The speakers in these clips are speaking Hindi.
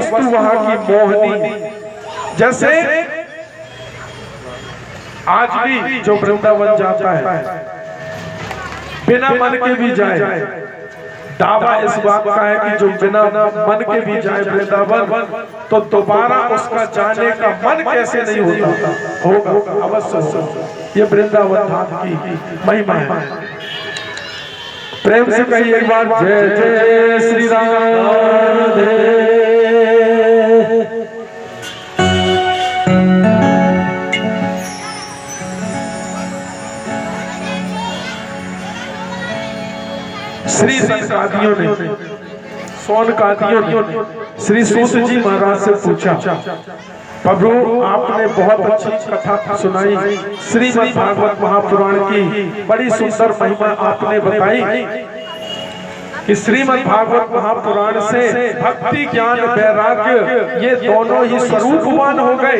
वस्तु वहां की मोहनी। जैसे आज भी जो वृंदावन जाता है बिना मन के भी जाए, दावा इस बात का है कि जो बिना मन के भी जाए वृंदावन तो दोबारा उसका जाने का मन कैसे नहीं होगा, अवश्य होगा। ये वृंदावन धाम की महिमा है। प्रेम से कहिए एक बार, जय जय श्री राधे। श्री सनकादियों ने, सोनकादियों ने श्री सूत जी महाराज से पूछा, प्रभु आपने बहुत अच्छी कथा सुनाई, श्रीमद् भागवत महापुराण की बड़ी सुंदर महिमा आपने बताई कि श्रीमद् भागवत महापुराण से भक्ति ज्ञान वैराग्य ये दोनों ही स्वरूपवान हो गए।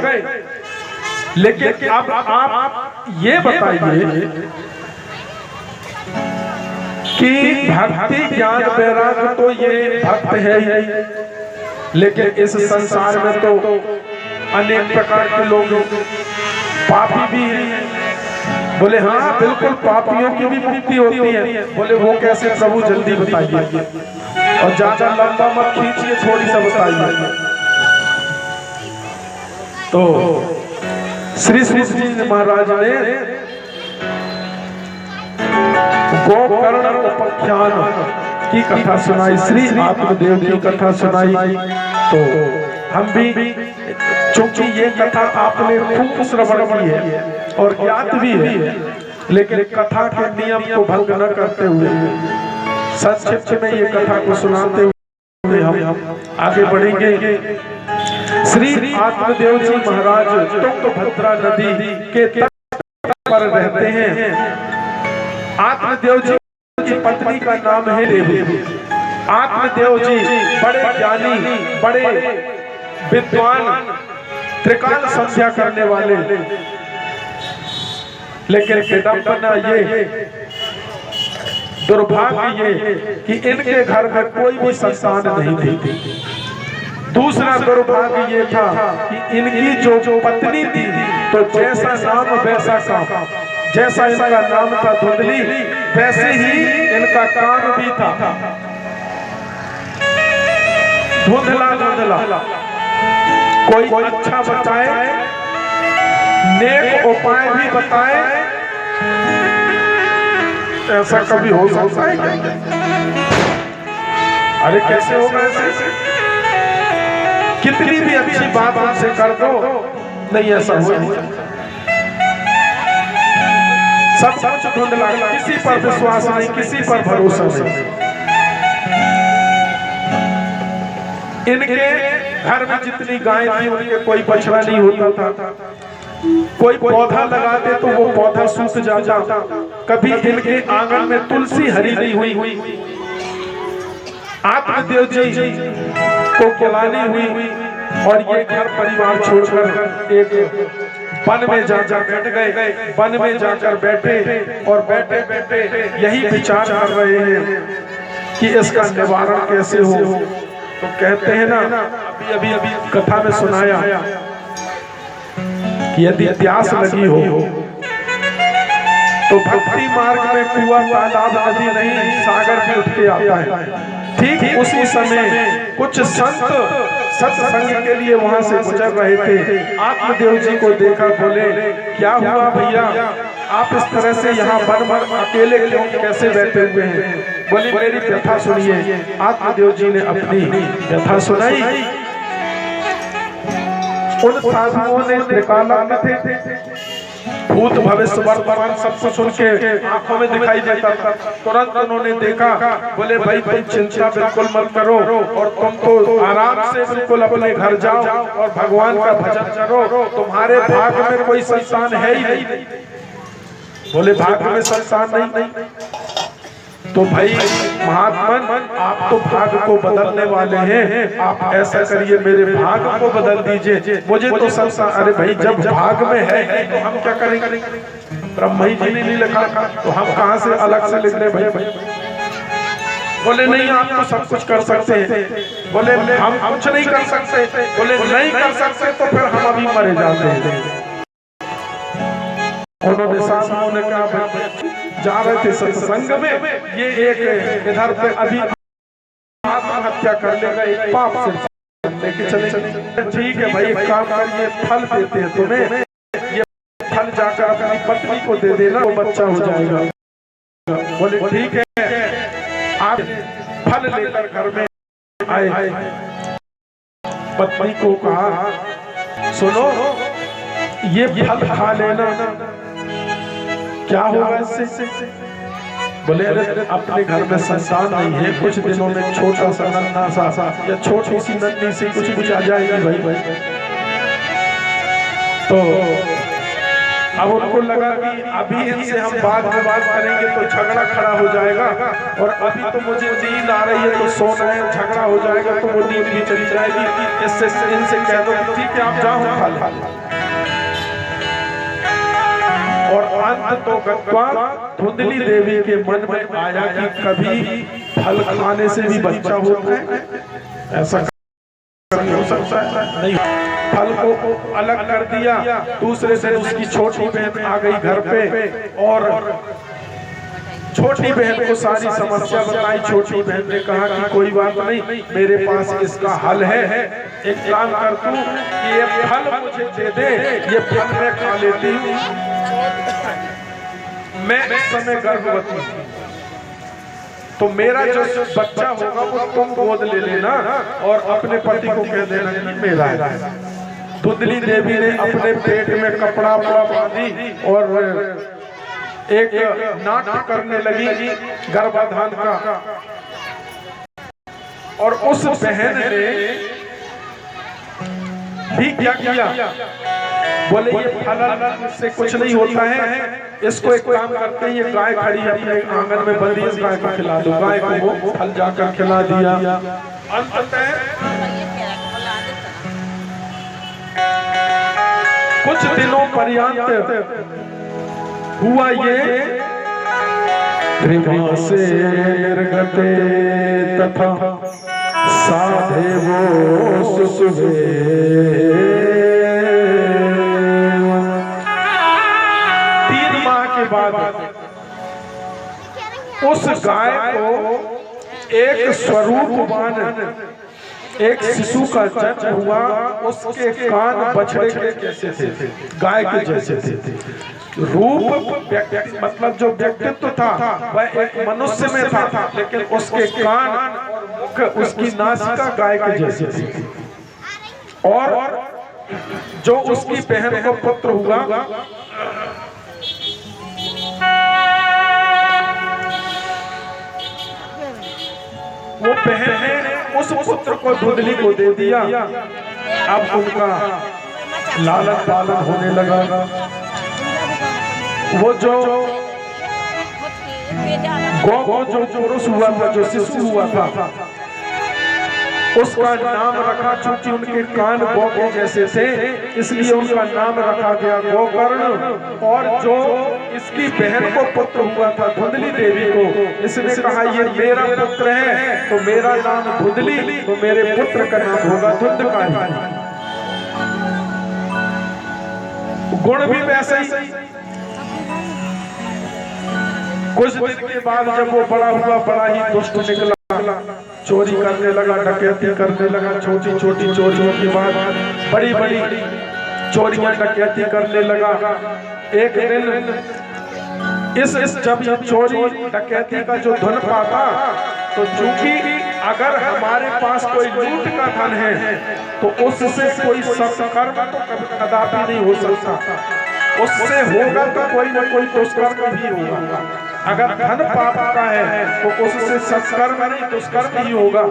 लेकिन अब आप ये बताइए कि भक्ति ज्ञान वैराग्य तो ये भक्त है ही, लेकिन इस संसार में तो अनेक प्रकार के लोग पापी भी हैं। बोले हाँ बिल्कुल, पापियों की भी मुक्ति होती है। बोले वो कैसे प्रभु, जल्दी बताइए, और ज्यादा लंबा मत खींचिए, थोड़ी सा बताइए। तो श्री श्री जी महाराज ने गोकर्ण उपाख्यान की कथा सुनाई, श्री आत्मदेव की कथा सुनाई। तो हम भी, चूंकि ये कथा आपने खूब श्रवण की है और ज्ञात भी है, लेकिन कथा के नियम को भंग न करते हुए संक्षिप्त में ये कथा को सुनाते हुए हम आगे बढ़ेंगे। श्री आत्मदेव जी महाराज तुंगभद्रा नदी के तट पर रहते हैं। आत्मदेव जी की पत्नी का नाम है देवी। आत्मदेव जी बड़े ज्ञानी, बड़े विद्वान, त्रिकाल संध्या करने वाले, लेकिन विडंबना ये, दुर्भाग्य ये कि इनके घर में कोई भी संतान नहीं थी। दूसरा दुर्भाग्य ये था कि इनकी जो पत्नी थी तो जैसा नाम वैसा काम, जैसा इनका नाम था धुंधली, वैसे ही इनका काम भी था धुंधला धुंधला। कोई अच्छा बताए, नेक उपाय भी बताए, ऐसा कभी हो सकता है क्या? अरे कैसे होगा ऐसे? कितनी भी अच्छी बात उनसे कर दो, नहीं ऐसा हो सकता। सब कुछ धुंधला, किसी पर विश्वास नहीं, किसी पर भरोसा नहीं। इनके घर में जितनी गाय थी उनके कोई बछड़ा नहीं होता था। कोई पौधा लगाते तो वो पौधा सूख जाता। कभी इनके आंगन में तुलसी हरी नहीं हुई। आत्मदेव जी को जलानी हुई और ये घर परिवार छोड़कर एक वन में जाकर बैठ गए। वन में जाकर बैठे और बैठे बैठे यही विचार कर रहे हैं कि इसका निवारण कैसे हो। तो कहते हैं ना, अभी कथा में सुनाया कि यदि प्यास लगी हो तो भक्ति मार्ग में कुआं, तालाब, नदी नहीं, सागर भी उठ के आता है। ठीक उसी समय कुछ संत सत्संग के लिए वहां से गुजर रहे थे। आत्मदेव जी को देखा, बोले क्या हुआ भैया, आप इस तरह से यहाँ वन अकेले क्यों, कैसे बैठे हुए हैं? बोले मेरी व्यथा सुनिए। आत्मदेव जी ने अपनी व्यथा सुनाई। उन साधुओं ने त्रिकाला थे, भूत भविष्य वर्तमान सब कुछ उनके आंखों में दिखाई देता था। तुरंत उन्होंने देखा, बोले भाई तुम चिंता बिल्कुल मत करो और तुमको आराम से बिल्कुल अपने घर जाओ और भगवान का भजन करो, तुम्हारे भाग्य में कोई संतान है ही नहीं। बोले भाग्य में संतान नहीं? तो भाई महात्मन, आप तो भाग्य को बदलने वाले हैं, आप ऐसा करिए मेरे भाग्य को बदल दीजिए, मुझे तो संसार। अरे भाई जब भाग्य में है तो हम क्या करेंगे? ब्रह्मा जी ने नहीं लिखा तो हम कहां से अलग से लिख ले भाई? बोले नहीं आप तो सब कुछ कर सकते हैं। बोले हम कुछ नहीं कर सकते। बोले नहीं कर सकते तो फिर हम अभी मरे जाते हैं। उन्होंने साधुओं ने कहा जा रहे थे सत्संग में, ये एक इधर पे अभी आत्महत्या कर लेगा, एक पाप से लेके चले। ठीक है भाई, एक काम करिए, फल देते हैं तुम्हें, ये फल जाकर अपनी पत्नी को दे देना, वो बच्चा हो जाएगा। बोले ठीक है। आप फल लेकर घर में आए, पत्नी को कहा सुनो ये फल खा लेना, क्या होगा इससे? बोले अरे अपने घर में संतान नहीं है, कुछ दिनों में छोटा सा नन्हा सा या छोटी सी नन्ही सी कुछ आ जाएगी भाई। तो अब उनको लगा कि अभी इनसे हम बाद में बात करेंगे तो झगड़ा खड़ा हो जाएगा, और अभी तो मुझे नींद आ रही है तो सोना है, झगड़ा हो जाएगा तो वो नींद भी चली जाएगी। इससे इनसे कह दो ठीक है आप जाओ खा लो। और अंत तो गत्वा धुंधली देवी के मन में आया कि कभी फल खाने से भी बच्चा होता है, ऐसा नहीं हो सकता है। नहीं, फल को अलग कर दिया। दूसरे दिन उसकी छोटी बहन आ गई घर पे और छोटी बहन को सारी समस्या बताई। छोटी बहन ने कहा कि कोई बात नहीं, मेरे पास इसका हल है। एक काम कर तू कि ये फल मुझे दे दे, ये फल मैं खा लेती हूँ, मैं इस समय गर्भवती हूँ, तो मेरा जो बच्चा होगा वो तुम गोद ले लेना और अपने पति को कह देना कि मेरा है। धुंधली देवी ने अपने पेट में कपड़ा बांधी और एक नाट्य करने लगी गर्भाधान का। और उस बहन ने भी क्या किया, बोले ये फल से कुछ नहीं होता है, इसको एक काम करते हैं, ये गाय खड़ी है अपने आंगन में बंधी, इस गाय को खिला दो। गाय को वो फल जाकर खिला दिया। अंततः कुछ दिनों पर्यंत हुआ ये, कृपा से निर्गते तथा साधे वो सुसुवे। 3 माह के बाद उस गाय को एक स्वरूपवान एक शिशु का जन्म हुआ। उसके कान बछड़े के जैसे थे, गाय के जैसे थे। रूप मतलब जो व्यक्तित्व था वह एक मनुष्य में था, लेकिन उसके कान और मुख, उसकी नासिका गाय के जैसे थी। और जो उसकी बहन को पुत्र हुआ, वो बहन ने उस पुत्र को धुंधली को दे दिया। अब उनका लालन पालन होने लगा। वो जो जो पुरुष हुआ था, जो शिशु हुआ था, उसका नाम रखा, चूंकि उनके कान गौ के जैसे थे इसलिए उनका नाम रखा गया गोकर्ण। और जो इसकी बहन को पुत्र हुआ था धुंधली देवी को, इसने कहा ये मेरा पुत्र है तो मेरा नाम धुंधली, तो मेरे पुत्र का नाम होगा धुंधकारी। गुण भी वैसे ही। कुछ दिन के बाद जब वो बड़ा हुआ, बड़ा ही दुष्ट निकला, चोरी करने लगा, डकैती करने लगा। छोटी छोटी चोरियों के बाद बड़ी बड़ी चोरियां डकैती करने लगा। एक दिन इस जब चोरी डकैती का जो धन पाता, तो चूंकि अगर हमारे पास कोई लूट का धन है तो उससे कोई सत्कर्म तो कदापि नहीं हो सकता। उससे होगा तो कोई न कोई दुष्कर्म भी होगा। अगर धन पाप का है तो उससे सत्कर्म नहीं दुष्कर्म ही होगा।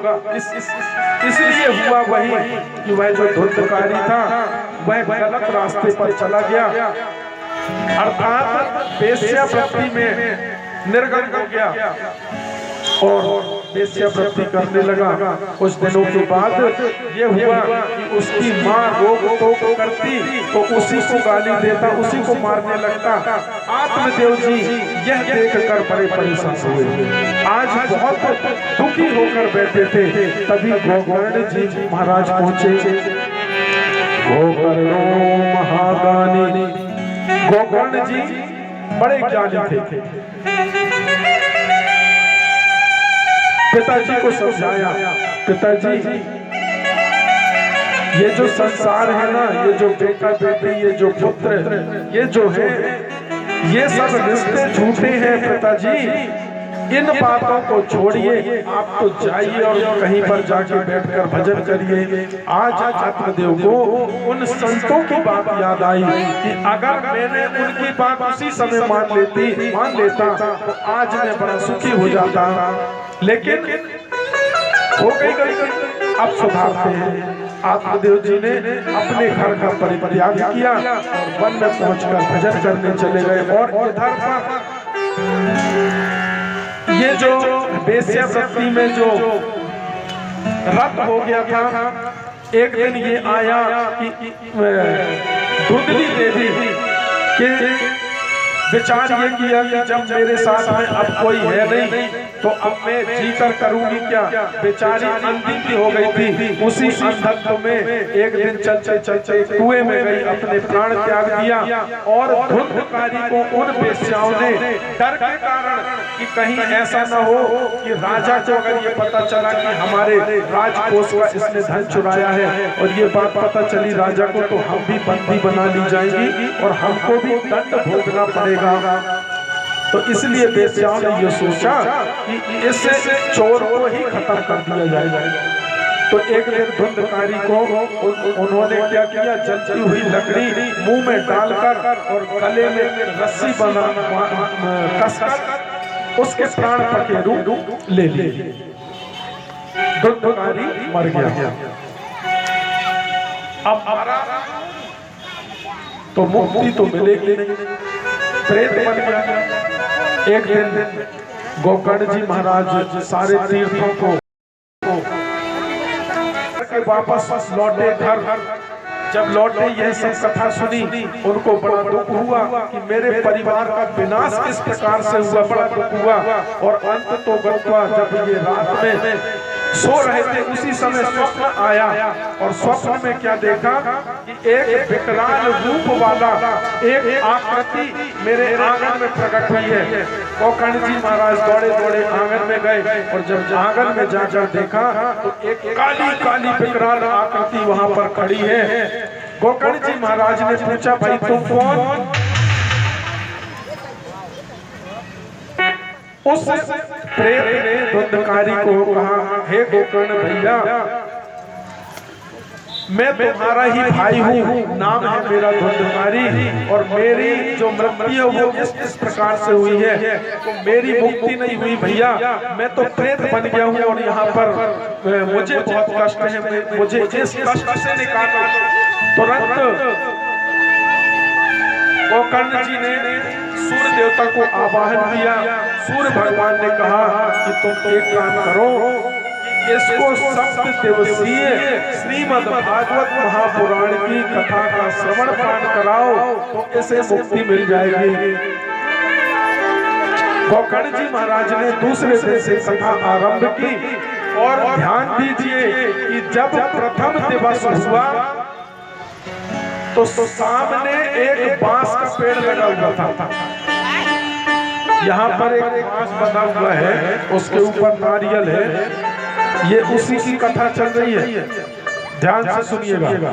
इसलिए हुआ वही कि वह जो धुंधकारी था वह गलत रास्ते पर चला गया, अर्थात वेश्यावृत्ति में निर्गत हो गया। और वेश्यावृत्ति करने लगा। कुछ दिनों के बाद ये हुआ कि उसकी माँ रोक टोक करती तो उसी को गाली देता, उसी को मारने लगता। आत्मदेव जी यह देखकर बड़े परेशान हुए, आज बहुत दुखी होकर बैठे थे। तभी गोकर्ण जी महाराज पहुंचे। गोकर्ण महागानी, गोकर्ण जी बड़े ज्ञानी थे। पिताजी को समझाया, पिताजी ये जो संसार है ना, ये जो बेटा बेटी, ये जो पुत्र, ये जो है, ये सब रिश्ते झूठे हैं पिताजी। इन बातों को छोड़िए, आप तो जाइए और कहीं पर जाके बैठकर भजन करिए। आज आत्मदेव को उन संतों की बात याद आई कि अगर मैंने उनकी बात उसी समय मान लेता तो आज मैं बड़ा सुखी हो जाता। लेकिन हो गई गलती, अब सुधारते हैं। आत्मदेव जी ने अपने घर का परित्याग किया और वन में पहुंचकर भजन करने चले गए। और इधर पर ये जो वेश्यावृत्ति में जो रत हो गया था, एक दिन ये आया कि धुंधली देवी के विचार ये किया कि जब मेरे साथ में अब कोई है नहीं तो अब मैं जीकर करूंगी क्या। बेचारी अंधी भी हो गई थी, उसी अंधत्व में एक दिन चलते चलते कुएं में गई, अपने प्राण त्याग दिया। और धुंधकारी को उन वेश्याओं ने डर के कारण कि कहीं ऐसा न हो कि राजा को अगर ये पता चला कि हमारे राजकोष का इसने धन चुराया है और ये बात पता चली राजा को, तो हम भी बंदी बना ली जाएंगी और हमको भी दंड भोगना पड़ेगा। तो इसलिए वेश्याओं ने ये सोचा कि इससे चोर को ही खत्म कर दिया जाएगा। तो एक दिन धुंधकारी को उन्होंने क्या किया, जलती हुई लकड़ी मुंह में डालकर और गले में रस्सी बना कसकर उसके प्राण पखेरु ले लिए। धुंधकारी मर गया। अब तो मुक्ति तो मिलेगी नहीं, प्रेत बन गया। एक दिन गोकर्ण जी महाराज सारे तीर्थों को वापस लौटे घर। जब लौटे यह सब कथा सुनी, उनको बड़ा दुख हुआ कि मेरे परिवार का विनाश किस प्रकार से हुआ, बड़ा दुख हुआ। और अंत तो गत्वा जब ये रात में सो रहे थे, उसी समय स्वप्न आया और स्वप्न में क्या देखा कि एक विकराल रूप वाला एक आकृति मेरे आंगन में प्रकट हुई है। गोकर्ण जी महाराज दौड़े दौड़े आंगन में गए और जब आंगन में जाकर देखा तो एक काली काली विकराल आकृति वहां पर खड़ी है। गोकर्ण जी महाराज ने पूछा, भाई तुम कौन? उस प्रेत ने धुंधकारी को कहा, हे गोकर्ण भैया, मैं तुम्हारा ही भाई हूँ, नाम है मेरा धुंधकारी, और मेरी जो मृत्यु वो इस प्रकार से हुई है, तो मेरी मुक्ति नहीं हुई भैया। मैं तो प्रेत बन गया हूँ और यहाँ पर मुझे बहुत कष्ट है, मुझे इस कष्ट से निकालो। तुरंत गोकर्ण जी ने सूर्य देवता को आवाहन किया। सूर्य भगवान ने कहा कि तुम एक काम करो, इसको 7 दिवसीय श्रीमद् भागवत महापुराण की कथा का श्रवण पान कराओ तो इसे मुक्ति मिल जाएगी। गोकर्ण जी महाराज ने दूसरे दिन से कथा आरंभ की। और ध्यान दीजिए कि जब प्रथम दिवस हुआ तो सामने एक बांस का पेड़ लगा हुआ था। यहाँ पर एक बांस बना हुआ है, उसके ऊपर नारियल है। ये उसी की कथा चल रही है, ध्यान से सुनिएगा।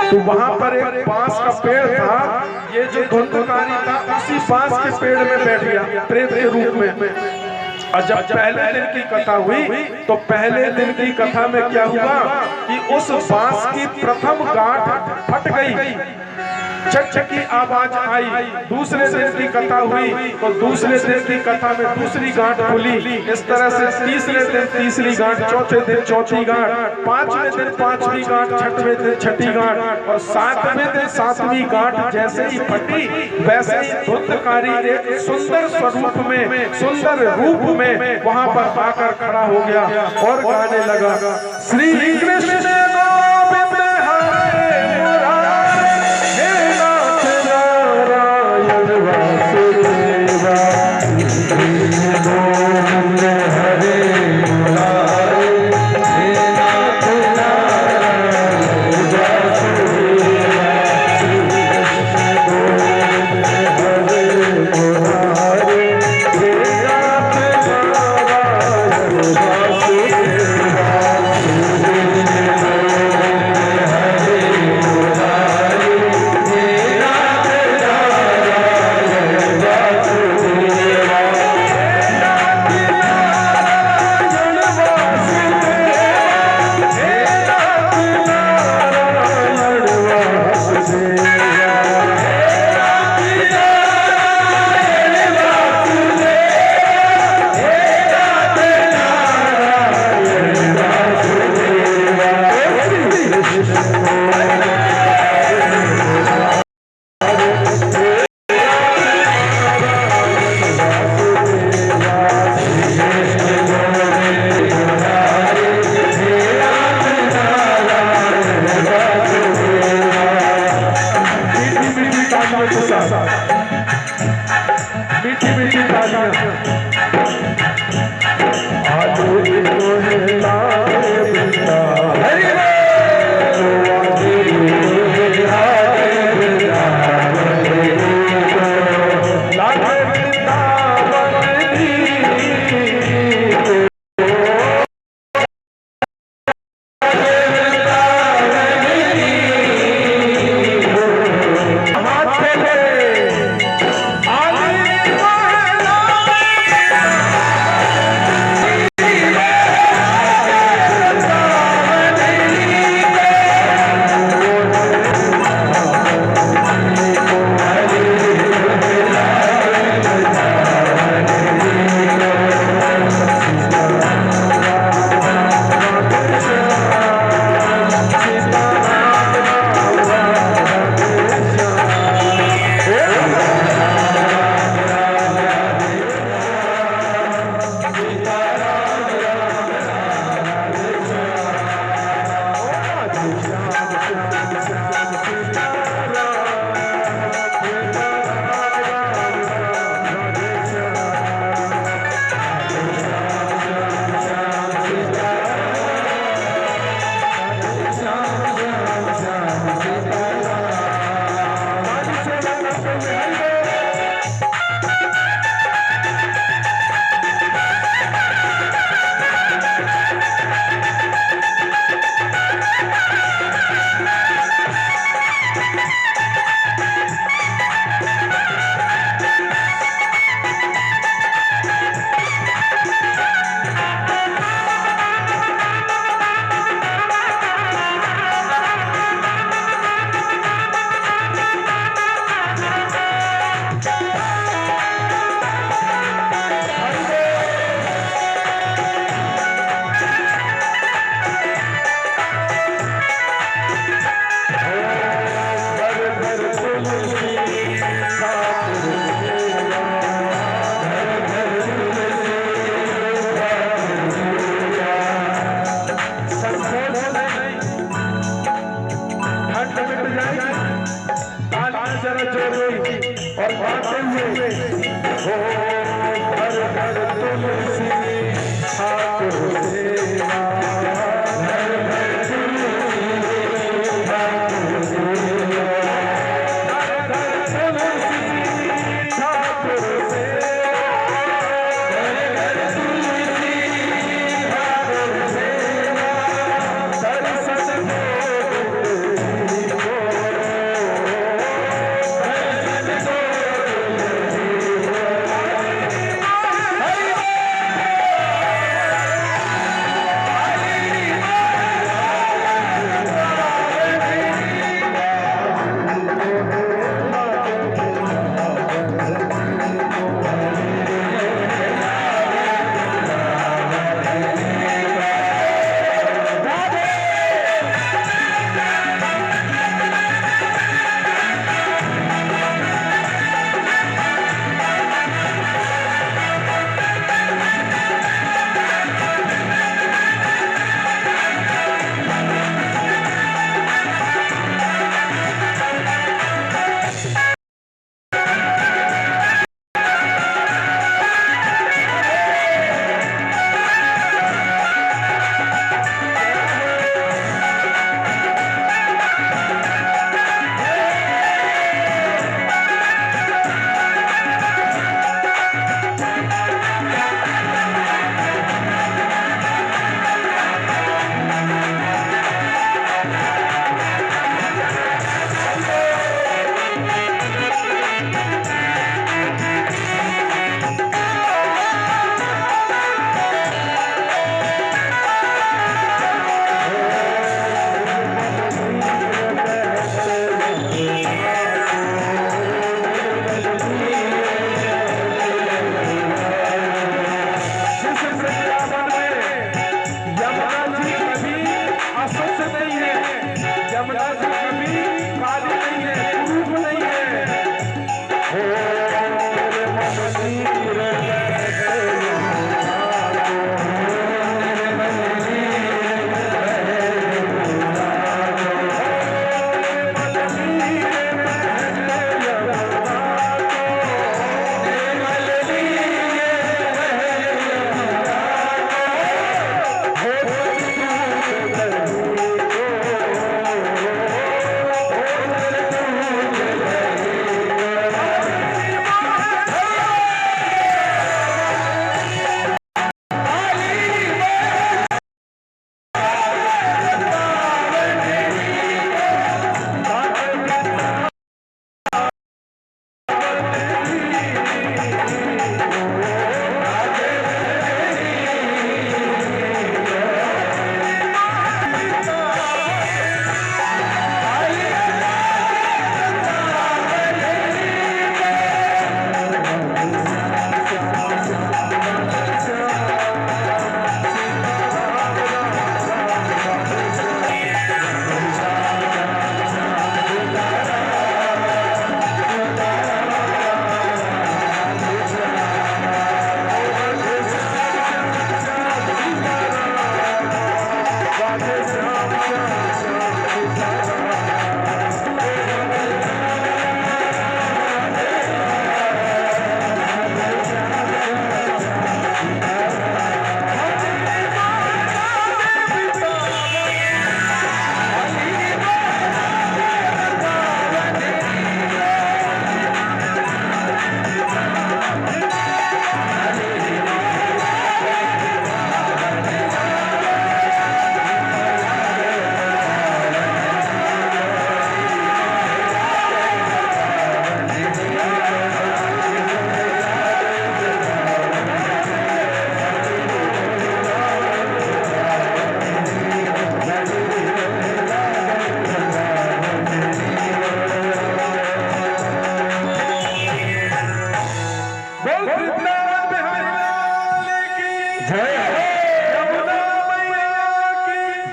तो वहां पर एक बांस का पेड़ था। ये जो धुंधकारी था उसी बांस के पेड़ में बैठ गया प्रेत के रूप में। और जब पहले दिन की कथा हुई तो पहले दिन की कथा में क्या हुआ कि उस बांस की प्रथम गांठ फट गई चक चक की आवाज आई। दूसरे दिन की कथा हुई तो दूसरे दिन की कथा में दूसरी गांठ खुली। इस तरह से तीसरे दिन तीसरी गांठ, चौथे दिन चौथी गांठ, पांचवें दिन पांचवी गांठ, छठवें दिन छठी गांठ और सातवें दिन सातवीं गांठ जैसे ही फटी वैसे ही धुंधकारी एक सुंदर स्वरूप में, सुंदर रूप में वहां पर आकर खड़ा हो गया और गाने लगा, श्री कृष्ण गोविंद हरे मुरारे, हे नाथ नारायण वासुदेवा, गोविंद हरे मुरारे, हे नाथ नारायण वासुदेवा, गोविंद हरे मुरारे, हे नाथ नारायण वासुदेवा।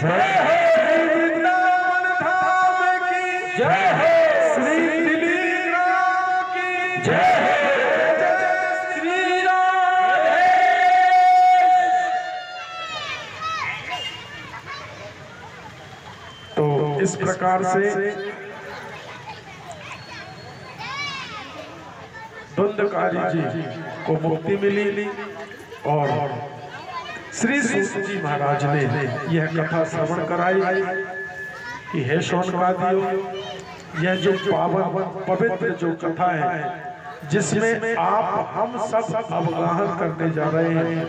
जय हो। श्री वृंदावन धाम की जय हो। श्री दिलीप राम की जय हो। जय श्री राधे। तो इस प्रकार से धुंधकारी जी को मुक्ति मिली और श्री सूत जी महाराज ने यह कथा श्रवण कराई कि हे शौनकादियों, यह जो पावन पवित्र जो कथा है जिसमें आप हम सब अवगाहन करने जा रहे हैं,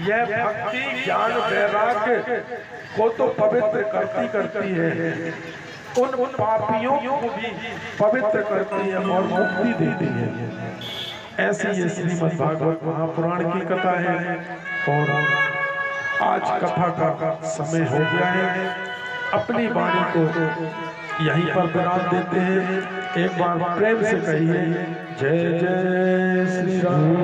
यह भक्ति ज्ञान वैराग्य को तो पवित्र करती है, उन पापियों को भी पवित्र करती है और मुक्ति देती है। ऐसी ये श्रीमद् भागवत महापुराण की कथा है और आज कथा का समय हो गया है। अपनी वाणी को यहीं पर विराम देते हैं। एक बार प्रेम से कहिए जय जय श्री राम।